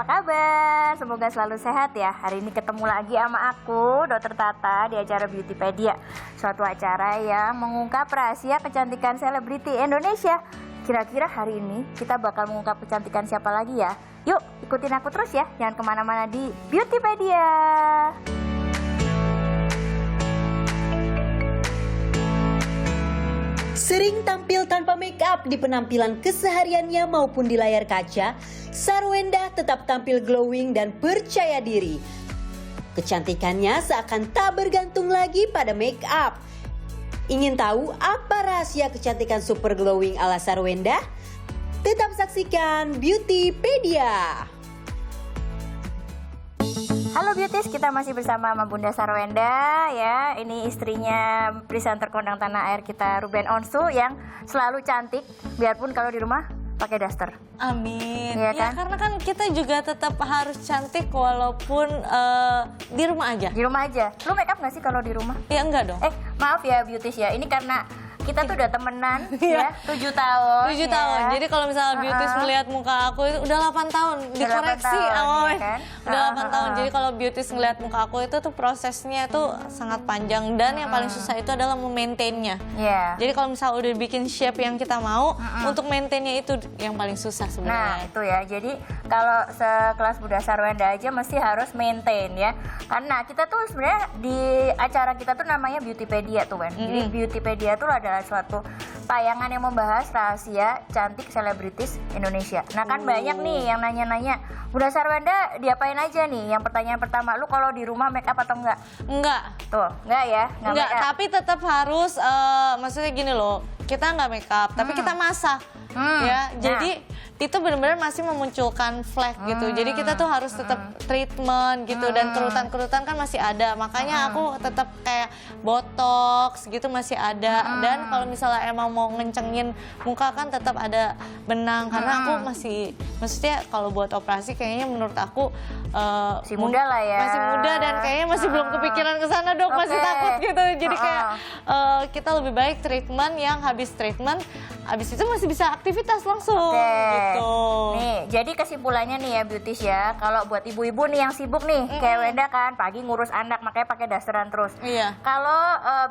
kabar? Semoga selalu sehat ya. Hari ini ketemu lagi sama aku, Dr. Tata, di acara Beautypedia. Suatu acara yang mengungkap rahasia kecantikan selebriti Indonesia. Kira-kira hari ini kita bakal mengungkap kecantikan siapa lagi ya? Yuk, ikutin aku terus ya. Jangan kemana-mana di Beautypedia. Sering tampil tanpa make up di penampilan kesehariannya maupun di layar kaca, Sarwenda tetap tampil glowing dan percaya diri. Kecantikannya seakan tak bergantung lagi pada make up. Ingin tahu apa rahasia kecantikan super glowing ala Sarwenda? Tetap saksikan Beautypedia. Halo Beauties, kita masih bersama sama Bunda Sarwenda ya. Ini istrinya presenter kondang tanah air kita, Ruben Onsu, yang selalu cantik biarpun kalau di rumah pakai daster. Amin. Iya Ya, kan? karena kan kita juga tetap harus cantik walaupun di rumah aja. Di rumah aja. Lu make up nggak sih kalau di rumah? Ya enggak dong. Maaf ya Beauties ya. Ini karena kita tuh udah temenan ya 7 tahun. 7 ya. tahun. Jadi kalau misalnya Beauties melihat muka aku itu udah 8 tahun. Dikoreksi tahun, ya kan? Udah 8 tahun. Jadi kalau Beauties ngelihat muka aku itu tuh prosesnya tuh sangat panjang dan yang paling susah itu adalah memaintainnya. Iya. Jadi kalau misalnya udah bikin shape yang kita mau, untuk maintainnya itu yang paling susah Nah sebenarnya. itu ya, jadi kalau sekelas Bunda Sarwenda aja mesti harus maintain ya. Karena kita tuh sebenarnya di acara kita tuh namanya Beautypedia tuh kan. Jadi Beautypedia tuh adalah suatu tayangan yang membahas rahasia cantik selebritis Indonesia. Nah kan banyak nih yang nanya-nanya, Bunda Sarwenda diapain aja nih? Yang pertanyaan pertama, lu kalau di rumah make up atau enggak? Enggak. Tuh, enggak ya? Enggak, make up. tapi tetap harus, maksudnya gini loh, kita nggak make up, tapi kita masak. Ya, jadi itu benar-benar masih memunculkan flek gitu. Jadi kita tuh harus tetap treatment gitu, dan kerutan-kerutan kan masih ada. Makanya aku tetap kayak botox gitu masih ada. Dan kalau misalnya emang mau ngencengin muka kan tetap ada benang, karena aku masih, maksudnya kalau buat operasi kayaknya menurut aku Masih muda lah ya. masih muda dan kayaknya masih belum kepikiran ke sana dok, masih Oke. takut gitu. Jadi kayak kita lebih baik treatment yang habis treatment, habis itu masih bisa aktivitas langsung gitu. Nih, jadi kesimpulannya nih ya Beauties ya, kalau buat ibu-ibu nih yang sibuk nih, kayak Wenda kan, pagi ngurus anak makanya pakai dasteran terus. Iya. Kalau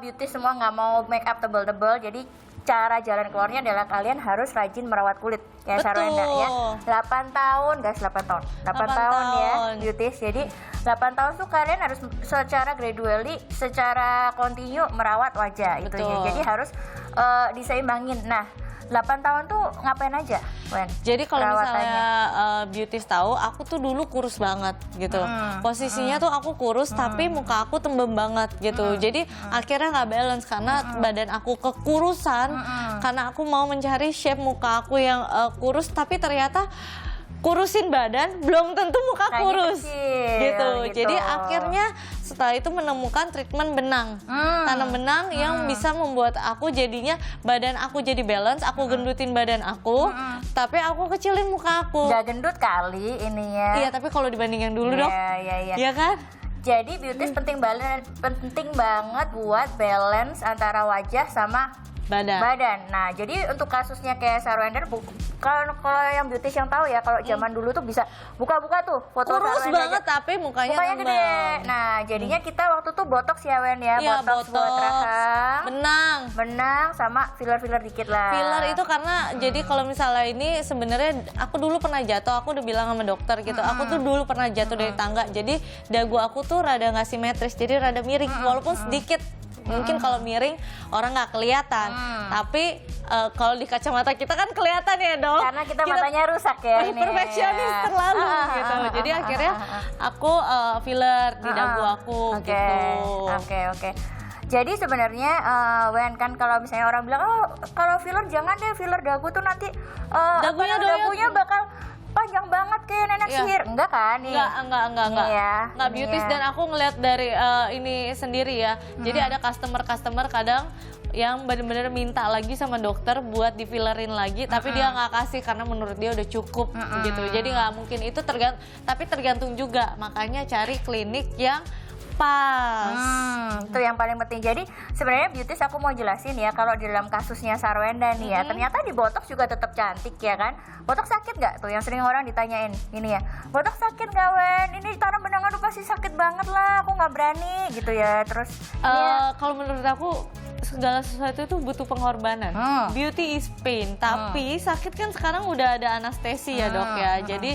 Beauties semua nggak mau make up tebel-tebel, jadi cara jalan keluarnya adalah kalian harus rajin merawat kulit kayak Betul. Sarwenda ya. 8 tahun, guys, 8 tahun. 8 tahun ya tahun. Beauties. Jadi 8 tahun tuh kalian harus secara gradually, secara kontinu merawat wajah itu ya. Betul. Jadi harus diseimbangin. Nah, 8 tahun tuh ngapain aja, Wen? Jadi kalau Perawatannya. misalnya Beauties tahu, aku tuh dulu kurus banget gitu. Posisinya tuh aku kurus, tapi muka aku tembem banget gitu. Jadi akhirnya nggak balance karena badan aku kekurusan, karena aku mau mencari shape muka aku yang kurus, tapi ternyata kurusin badan belum tentu muka Kayaknya kurus kecil, gitu. gitu. Jadi akhirnya setelah itu menemukan treatment benang, tanam benang yang bisa membuat aku jadinya badan aku jadi balance, aku gendutin badan aku, tapi aku kecilin muka aku. Nggak gendut kali ini ya. Iya, tapi kalau dibanding yang dulu dok, Iya. iya kan? Jadi Beauties penting banget buat balance antara wajah sama badan. Nah, jadi untuk kasusnya kayak Sarwenda, kalau yang Beauties yang tahu ya, kalau zaman dulu tuh bisa buka-buka tuh foto Kurus Sarwenda banget aja. tapi mukanya gede. tembem. Nah, jadinya kita waktu tuh botox ya Wen ya, Iya, botox buat rahang, benang sama filler-filler dikit lah. filler itu karena jadi kalau misalnya ini sebenarnya aku dulu pernah jatuh, aku udah bilang sama dokter gitu, aku tuh dulu pernah jatuh dari tangga, jadi dagu aku tuh rada nggak simetris, jadi rada miring walaupun sedikit. Mungkin kalau miring orang nggak kelihatan, tapi kalau di kacamata kita kan kelihatan ya dok. Karena kita matanya rusak ya ini. Perfeksionis terlalu gitu. Jadi akhirnya aku filler di dagu aku gitu. Oke. Jadi sebenarnya Wen kan kalau misalnya orang bilang, oh kalau filler jangan deh, filler dagu tuh nanti dagunya bakal panjang banget kayak nenek sihir. Enggak kan nih? Enggak. Iya, Nggak ini beauties ya. dan aku ngeliat dari ini sendiri ya. Jadi ada customer kadang yang benar-benar minta lagi sama dokter buat difillerin lagi, tapi dia nggak kasih karena menurut dia udah cukup gitu. Jadi nggak mungkin itu tapi tergantung juga. Makanya cari klinik yang pas. Itu yang paling penting. Jadi sebenarnya beauties aku mau jelasin ya, kalau di dalam kasusnya Sarwenda nih ya, ternyata di botox juga tetap cantik ya kan. Botox sakit nggak tuh? Yang sering orang ditanyain ini ya, botox sakit nggak Wen? Ini tanam benang aduh pasti sakit banget lah, aku nggak berani gitu ya. Terus Kalau menurut aku segala sesuatu itu butuh pengorbanan. Beauty is pain, tapi sakit kan sekarang udah ada anestesi ya dok ya. Jadi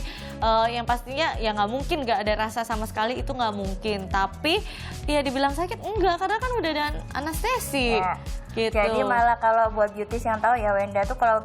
yang pastinya ya nggak mungkin nggak ada rasa sama sekali, itu nggak mungkin. Tapi ya dibilang sakit enggak, karena kan udah ada anestesi. Ya. Gitu. Jadi malah kalau buat beauties yang tahu ya, Wenda tuh kalau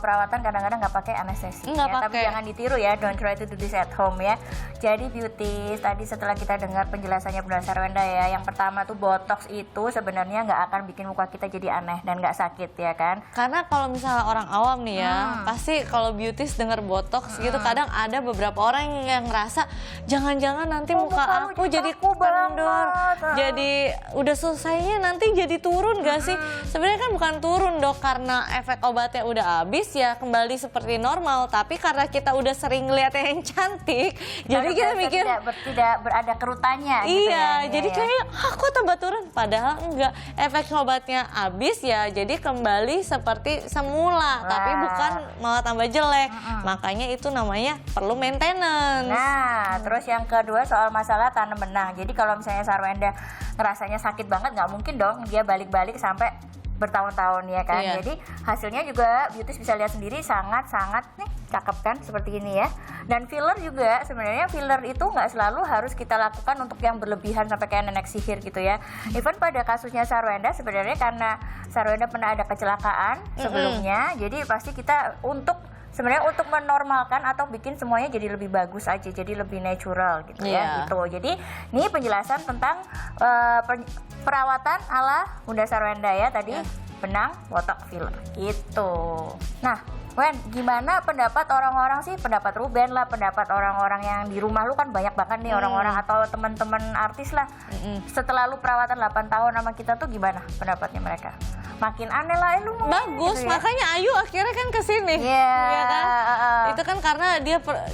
perawatan kadang-kadang nggak pakai anestesi Nggak ya. Tapi pakai. jangan ditiru ya, don't try to do this at home ya. Jadi beauties, tadi setelah kita dengar penjelasannya Bunda Sarwenda ya, yang pertama tuh botox itu sebenarnya nggak akan bikin muka kita jadi aneh dan nggak sakit ya kan. Karena kalau misalnya orang awam nih ya, pasti kalau beauties denger botox gitu, kadang ada beberapa orang yang ngerasa jangan-jangan nanti muka lu aku jadi kaku kendor, banget. jadi udah selesainya nanti jadi turun gak sih? Sebenarnya kan bukan turun dok, karena efek obatnya udah habis ya kembali seperti normal. Tapi karena kita udah sering ngeliat yang cantik, jadi kita mikir tidak berada kerutannya gitu iya, ya. jadi Iya, kayak aku tambah turun, padahal enggak. Efek obatnya habis ya, jadi kembali seperti semula, tapi bukan malah tambah jelek. Makanya itu namanya perlu maintenance. Nah, terus yang kedua soal masalah tanam benang. Jadi kalau misalnya Sarwenda ngerasanya sakit banget, nggak mungkin dong dia balik-balik sampai bertahun-tahun ya kan. Iya. Jadi hasilnya juga beauties bisa lihat sendiri sangat-sangat nih cakep kan seperti ini ya. Dan filler juga sebenarnya filler itu nggak selalu harus kita lakukan untuk yang berlebihan sampai kayak nenek sihir gitu ya. Even pada kasusnya Sarwenda sebenarnya karena Sarwenda pernah ada kecelakaan sebelumnya, jadi pasti kita sebenarnya untuk menormalkan atau bikin semuanya jadi lebih bagus aja, jadi lebih natural gitu ya gitu. Jadi ini penjelasan tentang perawatan ala Bunda Sarwenda ya tadi, benang, botox, filler gitu. Nah, Wen, gimana pendapat orang-orang sih? Pendapat Ruben lah, pendapat orang-orang yang di rumah lu kan banyak banget nih orang-orang atau teman-teman artis lah. Setelah lu perawatan 8 tahun sama kita tuh gimana pendapatnya mereka? Makin aneh lah, lu mau Bagus, gitu ya? makanya Ayu akhirnya kan kesini. Iya. Iya kan? Itu kan karena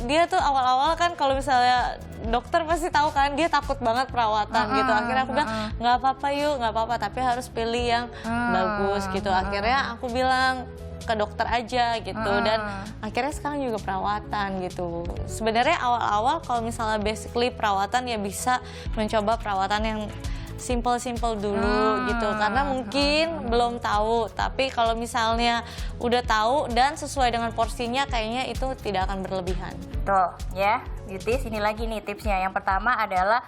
dia tuh awal-awal kan kalau misalnya dokter pasti tahu kan dia takut banget perawatan gitu. Akhirnya aku bilang nggak apa-apa yuk, nggak apa-apa, tapi harus pilih yang bagus gitu. Akhirnya aku bilang ke dokter aja gitu, dan akhirnya sekarang juga perawatan gitu. Sebenarnya awal-awal kalau misalnya basically perawatan ya bisa mencoba perawatan yang simple-simple dulu gitu, karena mungkin belum tahu. Tapi kalau misalnya udah tahu dan sesuai dengan porsinya, kayaknya itu tidak akan berlebihan. Tuh ya, beauties, ini lagi nih tipsnya. Yang pertama adalah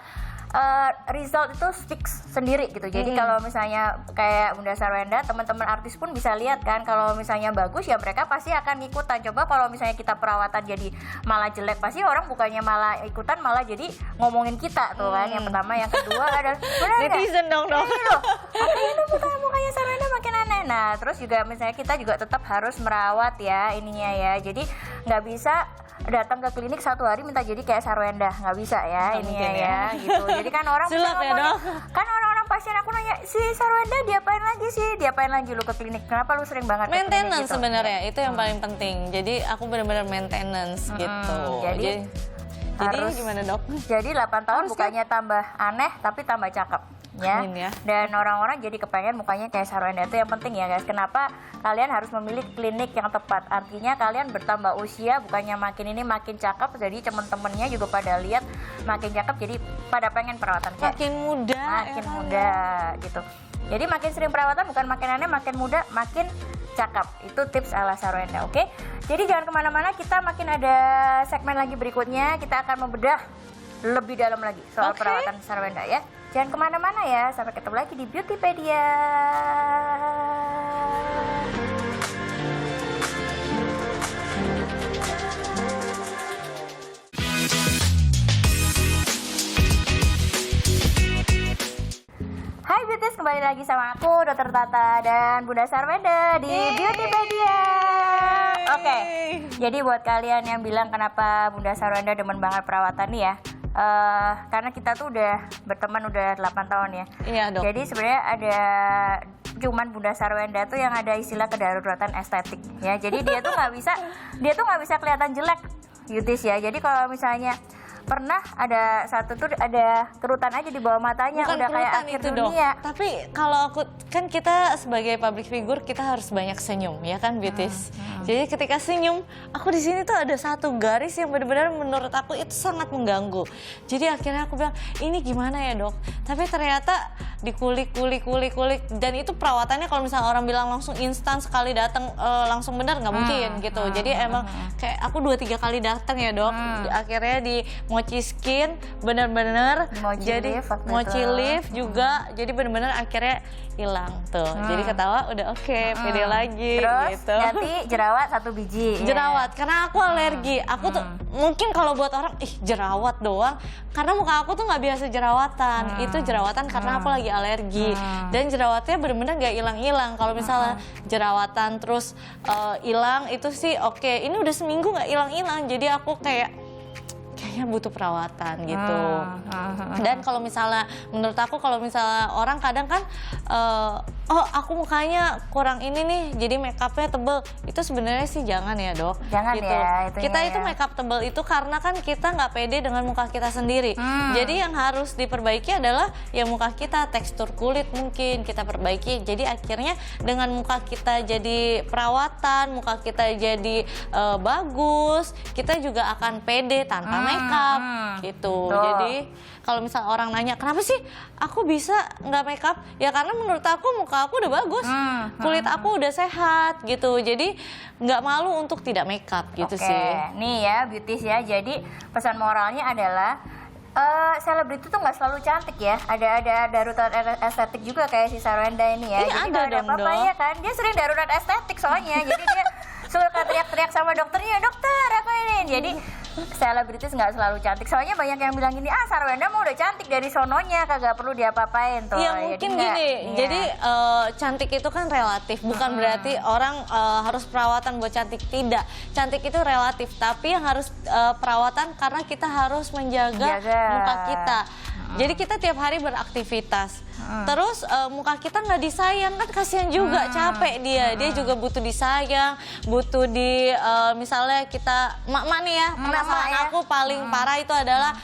result itu speaks sendiri gitu. Jadi kalau misalnya kayak Bunda Sarwenda, teman-teman artis pun bisa lihat kan, kalau misalnya bagus ya mereka pasti akan ikutan. Coba kalau misalnya kita perawatan jadi malah jelek, pasti orang bukannya malah ikutan, malah jadi ngomongin kita tuh kan. Yang pertama, yang kedua adalah Netizen dong dong. ini mukanya Sarwenda makin aneh. Nah, terus juga misalnya kita juga tetap harus merawat ya ininya ya. Jadi nggak bisa datang ke klinik satu hari minta jadi kayak Sarwenda, nggak bisa ya ini ya gitu. Jadi kan orang bisa Sulap ya, ngomongin, Dok? kan orang-orang pasien aku nanya, si Sarwenda diapain lagi sih, diapain lagi lu ke klinik, kenapa lu sering banget ke klinik Maintenance gitu? sebenarnya itu yang paling penting. Jadi aku benar-benar maintenance gitu. Jadi Jadi harus- gimana dok? Jadi 8 tahun Harus bukannya tambah aneh tapi tambah cakep ya. Amin ya. Dan orang-orang jadi kepengen mukanya kayak Sarwenda. Itu yang penting ya guys. Kenapa kalian harus memilih klinik yang tepat? Artinya kalian bertambah usia, bukannya makin ini makin cakep, jadi temen-temennya juga pada lihat makin cakep, jadi pada pengen perawatan kayak Makin muda. makin ya kan? muda gitu. Jadi makin sering perawatan bukan makin aneh, makin muda, makin cakep. Itu tips ala Sarwenda, oke? Jadi jangan kemana-mana, kita makin ada segmen lagi berikutnya. Kita akan membedah lebih dalam lagi soal Oke. perawatan Sarwenda ya. Jangan kemana-mana ya, sampai ketemu lagi di Beautypedia. Hai Beauties, kembali lagi sama aku Dr. Tata dan Bunda Sarwenda di Beautypedia. Oke, jadi buat kalian yang bilang kenapa Bunda Sarwenda demen banget perawatan nih ya, karena kita tuh udah berteman udah 8 tahun ya. Iya dok. Jadi sebenarnya ada cuman Bunda Sarwenda tuh yang ada istilah kedaruratan estetik ya. Jadi dia tuh nggak bisa kelihatan jelek, Beauties ya. Jadi kalau misalnya pernah ada satu tuh ada kerutan aja di bawah matanya, Bukan udah kayak kerutan akhir itu dong. dunia. Tapi kalau aku kan kita sebagai public figure kita harus banyak senyum ya kan beauties. Jadi ketika senyum, aku di sini tuh ada satu garis yang benar-benar menurut aku itu sangat mengganggu. Jadi akhirnya aku bilang ini gimana ya dok? Tapi ternyata dikulik dan itu perawatannya kalau misalnya orang bilang langsung instan sekali datang langsung benar nggak mungkin gitu. Jadi emang kayak aku 2-3 kali datang ya dok. Akhirnya di mochi skin benar-benar Mochi jadi lift waktu mochi itu. lift juga jadi benar-benar akhirnya hilang tuh. Jadi ketawa udah oke, pede lagi Terus gitu. ganti jerawat 1 biji. Jerawat karena aku alergi. Aku tuh mungkin kalau buat orang ih jerawat doang karena muka aku tuh nggak biasa jerawatan. Itu jerawatan karena aku lagi alergi. Dan jerawatnya bener-bener nggak hilang-hilang. Kalau misalnya jerawatan terus hilang itu sih oke. Ini udah seminggu nggak hilang-hilang. Jadi aku kayaknya butuh perawatan gitu. Dan kalau misalnya menurut aku kalau misalnya orang kadang kan oh aku mukanya kurang ini nih jadi make upnya tebel, itu sebenarnya sih jangan ya dok. Jangan gitu. ya, itunya Kita itu ya. make up tebel itu karena kan kita nggak pede dengan muka kita sendiri. Jadi yang harus diperbaiki adalah ya muka kita, tekstur kulit mungkin kita perbaiki. Jadi akhirnya dengan muka kita jadi perawatan, muka kita jadi bagus, kita juga akan pede tanpa make up gitu. Tuh. Jadi kalau misalnya orang nanya kenapa sih aku bisa nggak make up, ya karena menurut aku muka aku udah bagus, kulit aku udah sehat gitu. Jadi nggak malu untuk tidak make up gitu Oke, sih. nih ya beauties ya. Jadi pesan moralnya adalah selebriti tuh nggak selalu cantik ya. Ada darurat estetik juga kayak si Sarwenda ini ya. Iya, Jadi ada kalau ada dong, apa-apa Dok. ya kan, dia sering darurat estetik soalnya. Jadi dia suka teriak-teriak sama dokternya, dokter aku ini. Jadi selebritis nggak selalu cantik. Soalnya banyak yang bilang gini, Sarwenda mau udah cantik dari sononya, kagak perlu diapa-apain tuh. Iya Jadi mungkin nggak, gini, iya. jadi cantik itu kan relatif, bukan berarti orang harus perawatan buat cantik, tidak. Cantik itu relatif, tapi yang harus perawatan karena kita harus menjaga Jaga. muka kita. Jadi kita tiap hari beraktivitas, terus muka kita nggak disayang kan kasihan juga, capek dia juga butuh disayang, butuh di misalnya kita mak nih ya, permasalahan ya. aku paling parah itu adalah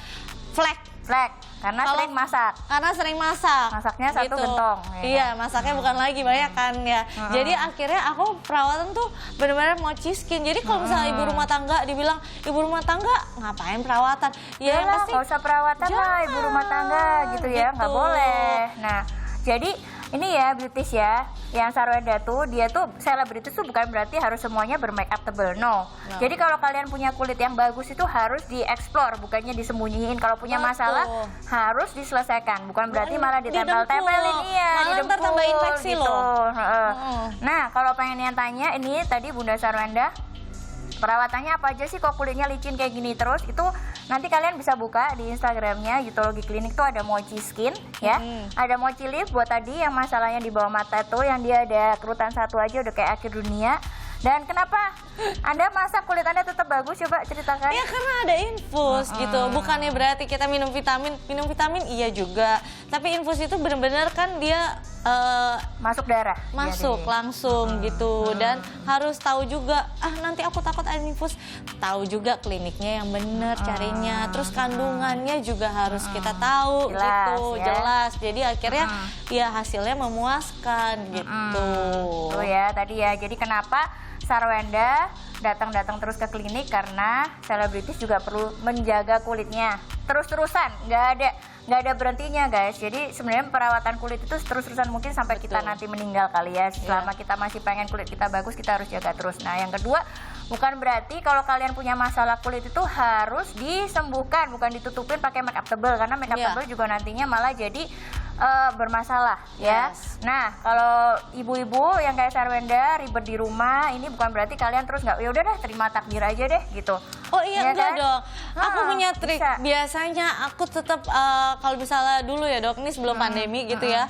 flek. Karena Kalau- sering masak. Karena sering masak. Masaknya satu gitu. gentong, ya. Iya, masaknya bukan lagi banyak kan ya. Jadi akhirnya aku perawatan tuh benar-benar mochi skin. Jadi kalau misalnya ibu rumah tangga dibilang ibu rumah tangga ngapain perawatan? Ya yang Yalah, pasti nggak usah perawatan lah ibu rumah tangga gitu ya, nggak gitu. boleh. Nah, jadi ini ya beauties ya, yang Sarwenda tuh dia tuh selebritis tuh bukan berarti harus semuanya bermake up tebel, no. Jadi kalau kalian punya kulit yang bagus itu harus dieksplor, bukannya disembunyiin. Kalau punya Betul. masalah harus diselesaikan, bukan berarti malah ditempel-tempelin Didempul. ya, Malah ntar tambah infeksi gitu. loh. Nah, kalau pengen yang tanya ini tadi Bunda Sarwenda, perawatannya apa aja sih kok kulitnya licin kayak gini terus? Itu nanti kalian bisa buka di Instagramnya Yutologi Klinik tuh ada mochi skin ya, ada mochi lift buat tadi yang masalahnya di bawah mata tuh yang dia ada kerutan satu aja udah kayak akhir dunia. Dan kenapa Anda masa kulit Anda tetap bagus? Coba ceritakan. ya karena ada infus gitu. Bukannya berarti kita minum vitamin iya juga. Tapi infus itu benar-benar kan dia Masuk darah. masuk Jadi. langsung gitu, dan harus tahu juga nanti aku takut ada infus, tahu juga kliniknya yang bener carinya, terus kandungannya juga harus kita tahu Jelas, gitu, ya. jelas. Jadi akhirnya ya hasilnya memuaskan gitu. Tuh ya tadi ya. Jadi kenapa Sarwenda datang terus ke klinik, karena selebritis juga perlu menjaga kulitnya terus-terusan, nggak ada berhentinya guys. Jadi sebenarnya perawatan kulit itu terus-terusan mungkin sampai kita Betul. nanti meninggal kali ya. Selama kita masih pengen kulit kita bagus, kita harus jaga terus. Nah yang kedua, bukan berarti kalau kalian punya masalah kulit itu harus disembuhkan, bukan ditutupin pakai make up tebal, karena make up Iya. tebal juga nantinya malah jadi bermasalah ya. Yes. Nah kalau ibu-ibu yang kayak Sarwenda ribet di rumah, ini bukan berarti kalian terus nggak, ya udah deh terima takdir aja deh gitu. Oh iya, Iya enggak kan? dong. Aku punya trik. bisa. Biasanya aku tetap kalau misalnya dulu ya dok, ini sebelum pandemi gitu ya.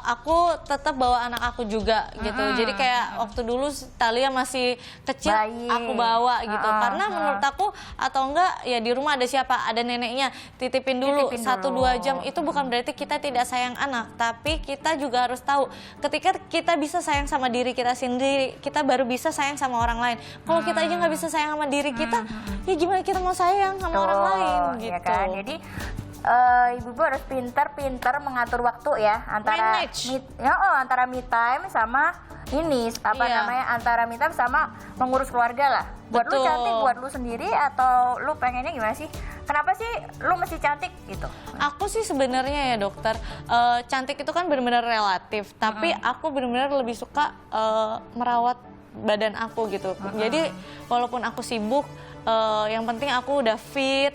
aku tetap bawa anak aku juga gitu. Jadi kayak waktu dulu Thalia masih kecil, Bayi. aku bawa gitu. Karena menurut aku atau enggak ya di rumah ada siapa, ada neneknya, titipin dulu Titipin 1-2 jam. Itu bukan berarti kita tidak sayang anak, tapi kita juga harus tahu ketika kita bisa sayang sama diri kita sendiri, kita baru bisa sayang sama orang lain. Kalau kita aja nggak bisa sayang sama diri kita, ya gimana kita mau sayang sama orang lain gitu. Ya kan? Jadi ibu-ibu harus pintar-pintar mengatur waktu ya antara Manage. antara me time sama ini namanya antara me time sama mengurus keluarga lah. Buat lu Betul. cantik buat lu sendiri atau lu pengennya gimana sih? Kenapa sih lu mesti cantik gitu? Aku sih sebenarnya ya dokter, cantik itu kan benar-benar relatif. Tapi aku benar-benar lebih suka merawat badan aku gitu. Jadi walaupun aku sibuk, yang penting aku udah fit,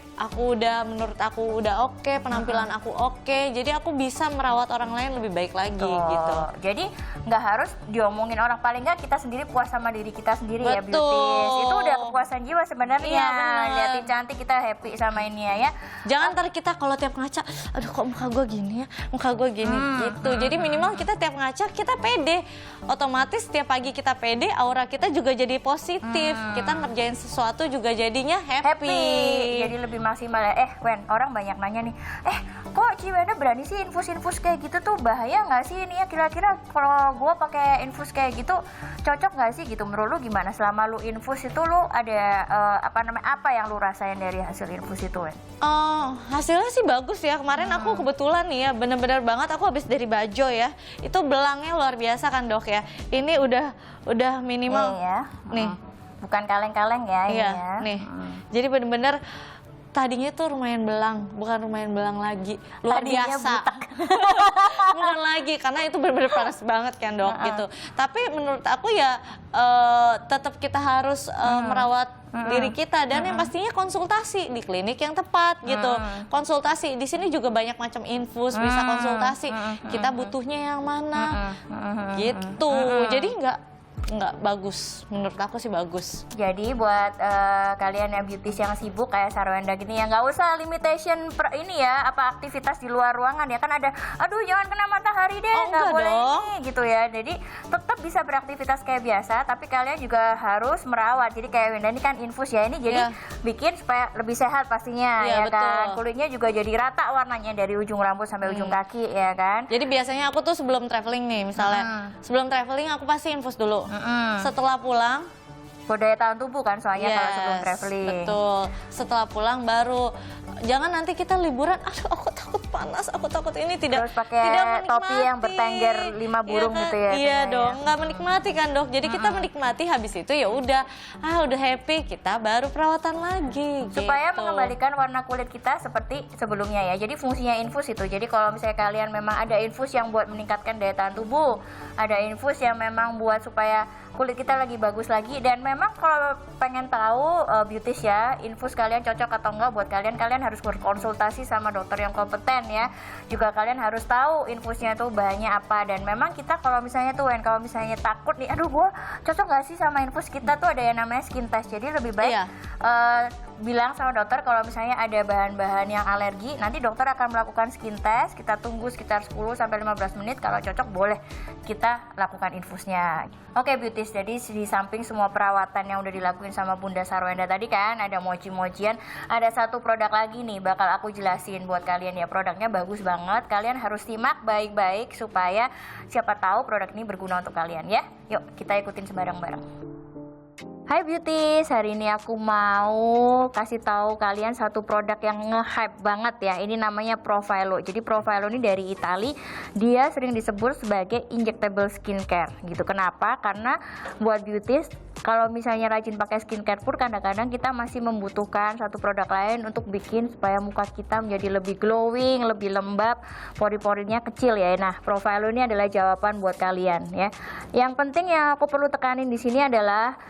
menurut aku udah oke, penampilan aku oke. Jadi aku bisa merawat orang lain lebih baik lagi gitu. Jadi nggak harus diomongin orang, paling nggak kita sendiri puas sama diri kita sendiri ya Betul. beauties. Itu udah kepuasan jiwa sebenarnya. Iya, bener. Liatin cantik kita happy sama ini ya. Jangan ntar kita kalau tiap ngaca, aduh kok muka gue gini ya, muka gue gini gitu. Jadi minimal kita tiap ngaca kita pede. Otomatis tiap pagi kita pede, aura kita juga jadi positif. Kita ngerjain sesuatu juga jadinya happy. Jadi lebih maksimal ya. Wen, orang banyak nanya nih, kok Ci Wenda berani sih infus-infus kayak gitu tuh, bahaya nggak sih ini ya, kira-kira kalau gue pakai infus kayak gitu cocok nggak sih gitu? Menurut lu gimana? Selama lu infus itu lu ada apa yang lu rasain dari hasil infus itu, Wen? Hasilnya sih bagus ya. Kemarin aku kebetulan nih ya, bener-bener banget aku habis dari Bajo ya. Itu belangnya luar biasa kan dok ya. Ini udah minimal. Nih ya. Nih. Bukan kaleng-kaleng ya ini Iya, ya. nih. Jadi bener-bener tadinya tuh lumayan belang, bukan lumayan belang lagi, luar Tadinya biasa. butak. Bukan lagi, karena itu bener-bener panas banget kan dok gitu. Tapi menurut aku ya tetap kita harus merawat diri kita dan yang pastinya konsultasi di klinik yang tepat gitu. Konsultasi di sini juga banyak macam infus, bisa konsultasi. Kita butuhnya yang mana gitu. Jadi nggak bagus, menurut aku sih bagus. Jadi buat kalian yang beauties yang sibuk kayak Sarwenda gini ya, nggak usah limitation ini ya, aktivitas di luar ruangan ya kan ada, aduh jangan kena matahari deh, nggak enggak boleh dong. ini gitu ya. Jadi tetap bisa beraktivitas kayak biasa, tapi kalian juga harus merawat. Jadi kayak Wenda ini kan infus ya, ini jadi bikin supaya lebih sehat pastinya Iya, ya kan. betul. Kulitnya juga jadi rata warnanya dari ujung rambut sampai ujung kaki ya kan. Jadi biasanya aku tuh sebelum traveling nih, misalnya sebelum traveling aku pasti infus dulu. Setelah pulang, Buat daya tahan tubuh kan soalnya kalau sebelum traveling. betul. Setelah pulang baru, jangan nanti kita liburan, aduh aku takut panas, aku takut ini, tidak Terus pakai menikmati. topi yang bertengger 5 burung Iya kan? gitu ya. Iya Tina, dong, ya. nggak menikmati kan dok. Jadi kita menikmati, habis itu ya udah, udah happy, kita baru perawatan lagi. Supaya gitu. mengembalikan warna kulit kita seperti sebelumnya ya. Jadi fungsinya infus itu. Jadi kalau misalnya kalian memang ada infus yang buat meningkatkan daya tahan tubuh, ada infus yang memang buat supaya kulit kita lagi bagus lagi, dan memang kalau pengen tahu beauties ya, infus kalian cocok atau enggak buat kalian harus berkonsultasi sama dokter yang kompeten ya. Juga kalian harus tahu infusnya tuh bahannya apa, dan memang kita kalau misalnya kalau misalnya takut nih, aduh gua cocok nggak sih sama infus, kita tuh ada yang namanya skin test. Jadi lebih baik Iya. bilang sama dokter kalau misalnya ada bahan-bahan yang alergi, nanti dokter akan melakukan skin test, kita tunggu sekitar 10-15 menit, kalau cocok boleh kita lakukan infusnya. Oke beauties, jadi di samping semua perawatan yang udah dilakuin sama Bunda Sarwenda tadi kan, ada mochi-mochian, ada satu produk lagi nih bakal aku jelasin buat kalian ya. Produknya bagus banget, kalian harus simak baik-baik supaya siapa tahu produk ini berguna untuk kalian ya. Yuk kita ikutin sebarang-barang. Hai beauties, hari ini aku mau kasih tahu kalian satu produk yang nge-hype banget ya. Ini namanya Profilo. Jadi Profilo ini dari Itali. Dia sering disebut sebagai injectable skincare gitu. Kenapa? Karena buat beauties, kalau misalnya rajin pakai skincare pun kadang-kadang kita masih membutuhkan satu produk lain untuk bikin supaya muka kita menjadi lebih glowing, lebih lembab, pori-porinya kecil ya. Nah, Profilo ini adalah jawaban buat kalian ya. Yang penting yang aku perlu tekanin di sini adalah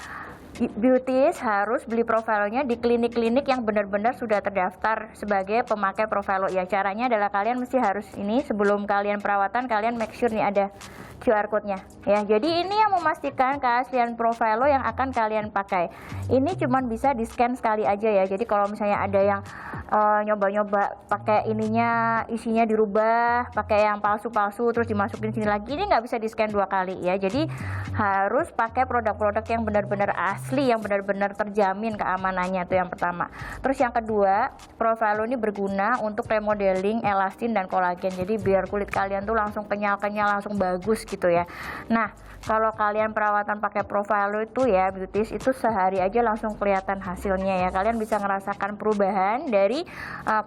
beauties harus beli Profelo-nya di klinik-klinik yang benar-benar sudah terdaftar sebagai pemakai Profelo. Ya, caranya adalah kalian mesti harus ini sebelum kalian perawatan kalian make sure nih ada QR code-nya ya. Jadi ini yang memastikan keaslian Profelo yang akan kalian pakai. Ini cuman bisa di-scan sekali aja ya. Jadi kalau misalnya ada yang nyoba-nyoba pakai ininya isinya dirubah, pakai yang palsu-palsu terus dimasukin sini lagi, ini nggak bisa di-scan 2 kali ya. Jadi harus pakai produk-produk yang benar-benar asli, yang benar-benar terjamin keamanannya, itu yang pertama. Terus yang kedua, Profelo ini berguna untuk remodeling elastin dan kolagen. Jadi biar kulit kalian tuh langsung kenyal-kenyal, langsung bagus gitu ya. Nah, kalau kalian perawatan pakai Profelo itu ya beauties, itu sehari aja langsung kelihatan hasilnya ya. Kalian bisa ngerasakan perubahan dari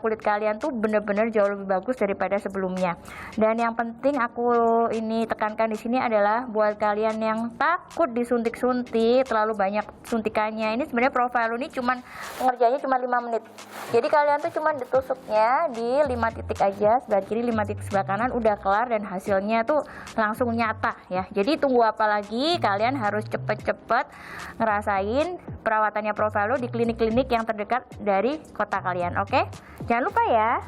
kulit kalian tuh bener-bener jauh lebih bagus daripada sebelumnya. Dan yang penting aku ini tekankan di sini adalah buat kalian yang takut disuntik-suntik terlalu banyak suntikannya, ini sebenarnya Profelo ini cuman pengerjaannya cuma 5 menit. Jadi kalian tuh cuman ditusuknya di 5 titik aja, sebelah kiri 5 titik sebelah kanan, udah kelar dan hasilnya tuh langsung nyata ya. Jadi tunggu apa lagi, kalian harus cepet-cepet ngerasain perawatannya Profelo di klinik-klinik yang terdekat dari kota kalian, oke? Jangan lupa ya.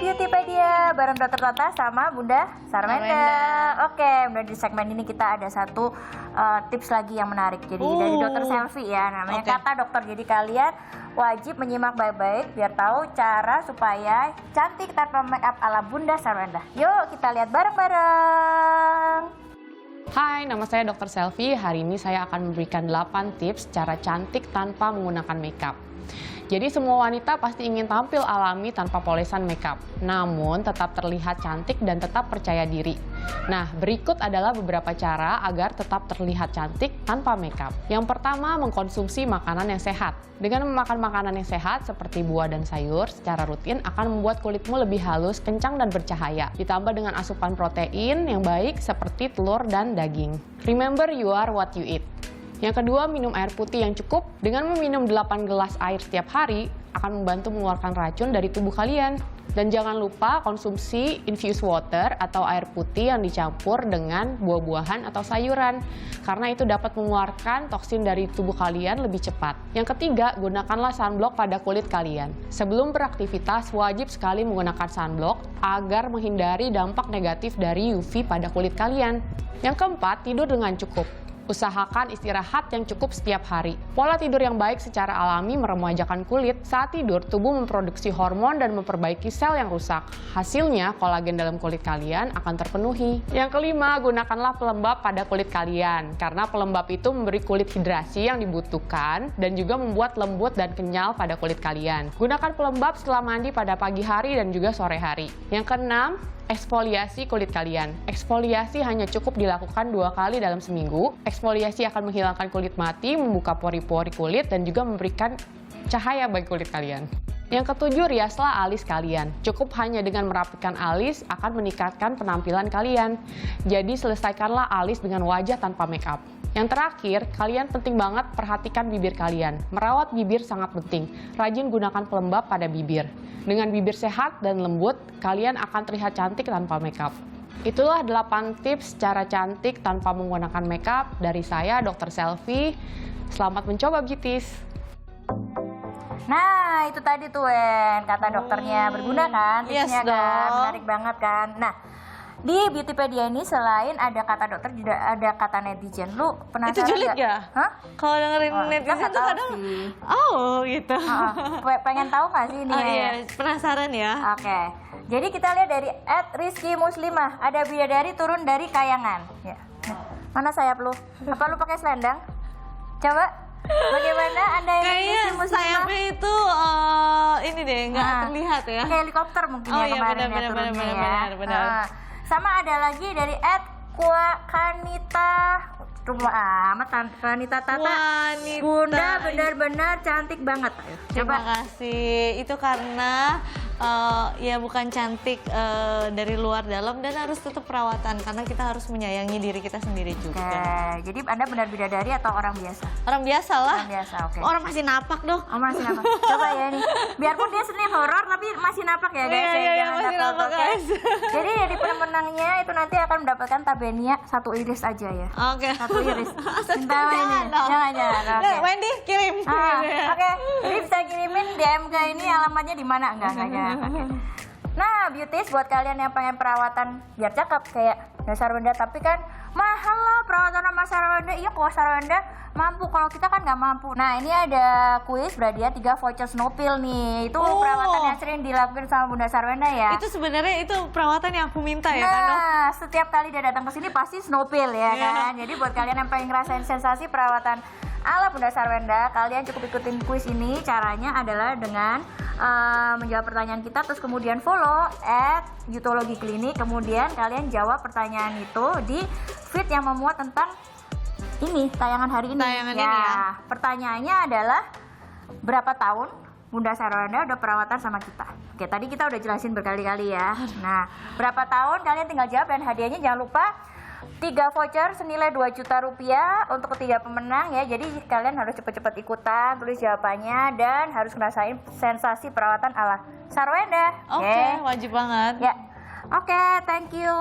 Beautypedia bareng Dokter Tata sama Bunda Sarwenda. Oke, di segmen ini kita ada satu tips lagi yang menarik. Jadi dari Dokter Selfie ya, namanya Kata Dokter. Jadi kalian wajib menyimak baik-baik biar tahu cara supaya cantik tanpa make up ala Bunda Sarwenda. Yuk kita lihat bareng-bareng. Hai, nama saya Dokter Selfie. Hari ini saya akan memberikan 8 tips cara cantik tanpa menggunakan makeup. Jadi semua wanita pasti ingin tampil alami tanpa polesan makeup, namun tetap terlihat cantik dan tetap percaya diri. Nah, berikut adalah beberapa cara agar tetap terlihat cantik tanpa makeup. Yang pertama, mengkonsumsi makanan yang sehat. Dengan memakan makanan yang sehat seperti buah dan sayur secara rutin akan membuat kulitmu lebih halus, kencang, dan bercahaya. Ditambah dengan asupan protein yang baik seperti telur dan daging. Remember, you are what you eat. Yang kedua, minum air putih yang cukup. Dengan meminum 8 gelas air setiap hari, akan membantu mengeluarkan racun dari tubuh kalian. Dan jangan lupa konsumsi infused water atau air putih yang dicampur dengan buah-buahan atau sayuran. Karena itu dapat mengeluarkan toksin dari tubuh kalian lebih cepat. Yang ketiga, gunakanlah sunblock pada kulit kalian. Sebelum beraktivitas, wajib sekali menggunakan sunblock agar menghindari dampak negatif dari UV pada kulit kalian. Yang keempat, tidur dengan cukup. Usahakan istirahat yang cukup setiap hari. Pola tidur yang baik secara alami meremajakan kulit. Saat tidur, tubuh memproduksi hormon dan memperbaiki sel yang rusak. Hasilnya, kolagen dalam kulit kalian akan terpenuhi. Yang kelima, gunakanlah pelembab pada kulit kalian. Karena pelembab itu memberi kulit hidrasi yang dibutuhkan dan juga membuat lembut dan kenyal pada kulit kalian. Gunakan pelembab setelah mandi pada pagi hari dan juga sore hari. Yang keenam, eksfoliasi kulit kalian. Eksfoliasi hanya cukup dilakukan 2 kali dalam seminggu. Eksfoliasi akan menghilangkan kulit mati, membuka pori-pori kulit, dan juga memberikan cahaya bagi kulit kalian. Yang ketujuh, riaslah alis kalian. Cukup hanya dengan merapikan alis akan meningkatkan penampilan kalian. Jadi selesaikanlah alis dengan wajah tanpa makeup. Yang terakhir, kalian penting banget perhatikan bibir kalian. Merawat bibir sangat penting. Rajin gunakan pelembab pada bibir. Dengan bibir sehat dan lembut, kalian akan terlihat cantik tanpa makeup. Itulah 8 tips cara cantik tanpa menggunakan makeup dari saya, Dokter Selfie. Selamat mencoba, beauties! Nah, itu tadi tuh Wen, kata dokternya. Berguna kan tipsnya kan? Menarik banget kan? Nah, di Beautypedia ini selain ada kata dokter juga ada kata netizen. Lu penasaran Itu julid ya? Hah? Kalau dengerin netizen tuh kadang, gitu. Pengen tahu nggak sih ini? Iya, penasaran ya. Oke. Jadi kita lihat dari @rizky_muslimah, ada bidadari turun dari kayangan. Ya. Mana sayap lu? Apa lu pakai selendang? Coba. Bagaimana Anda yang Kayaknya Rizky Muslimah? sayapnya itu ini deh, nggak terlihat ya. Pakai helikopter mungkin ya kemarin ya turunnya ya. Benar. Sama ada lagi dari @kuakanita Rumah amat Wanita Tata. Wanita. Bunda benar-benar cantik banget. Ayo, Terima coba. kasih. Itu karena ya bukan cantik dari luar dalam dan harus tetap perawatan karena kita harus menyayangi diri kita sendiri juga. Oke, jadi Anda benar bidadari atau orang biasa? Orang biasa lah. Orang biasa, oke. Orang masih napak dok. Oh, masih napak. Coba ya nih. Biarpun dia seni horor tapi masih napak ya guys. Iya, ya. iya, Jangan masih takut, napak, oke? guys. Jadi dari pemenangnya itu nanti akan mendapatkan tabenia 1 iris aja ya. Oke. 1 iris. Cinta ini. Jangan dong. Jangan. Oke. Nah, Wendy kirim. Oke. Jadi bisa kirimin DM ke ini alamatnya di mana? Enggak. Oke. Nah, beauties buat kalian yang pengen perawatan biar cakep kayak Sarwenda, tapi kan mahal lah perawatan sama Sarwenda. Iya, kok Sarwenda mampu, kalau kita kan nggak mampu. Nah, ini ada kuis berhadiah 3 voucher Snowpil nih. Itu Oh. perawatan yang sering dilakukan sama Bunda Sarwenda ya. Itu sebenarnya itu perawatan yang aku minta ya kan dok? Nah, setiap kali dia datang ke sini pasti Snowpil ya Iya. kan. Jadi buat kalian yang pengen ngerasain sensasi perawatan ala Bunda Sarwenda, kalian cukup ikutin kuis ini. Caranya adalah dengan menjawab pertanyaan kita, terus kemudian follow @Yutologi Klinik, kemudian kalian jawab pertanyaan itu di feed yang memuat tentang ini tayangan hari ini. Tayangan ini ya. Pertanyaannya adalah berapa tahun Bunda Sarwenda udah perawatan sama kita? Oke, tadi kita udah jelasin berkali-kali ya. Nah, berapa tahun kalian tinggal jawab, dan hadiahnya jangan lupa 3 voucher senilai 2 juta rupiah untuk ketiga pemenang ya. Jadi kalian harus cepet-cepet ikutan, tulis jawabannya, dan harus ngerasain sensasi perawatan ala Sarwenda. Oke, wajib banget. Ya. Oke, thank you.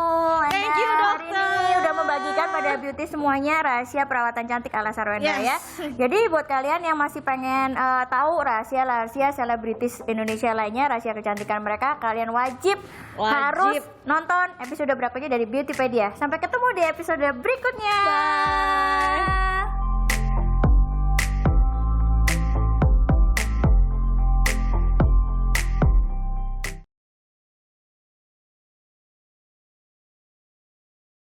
Thank you, Hari dokter. ini udah membagikan pada beauty semuanya rahasia perawatan cantik ala Sarwenda Yes. ya. Jadi buat kalian yang masih pengen tahu rahasia selebritis Indonesia lainnya, rahasia kecantikan mereka, kalian wajib harus nonton episode berapanya dari Beautypedia. Sampai ketemu di episode berikutnya. Bye.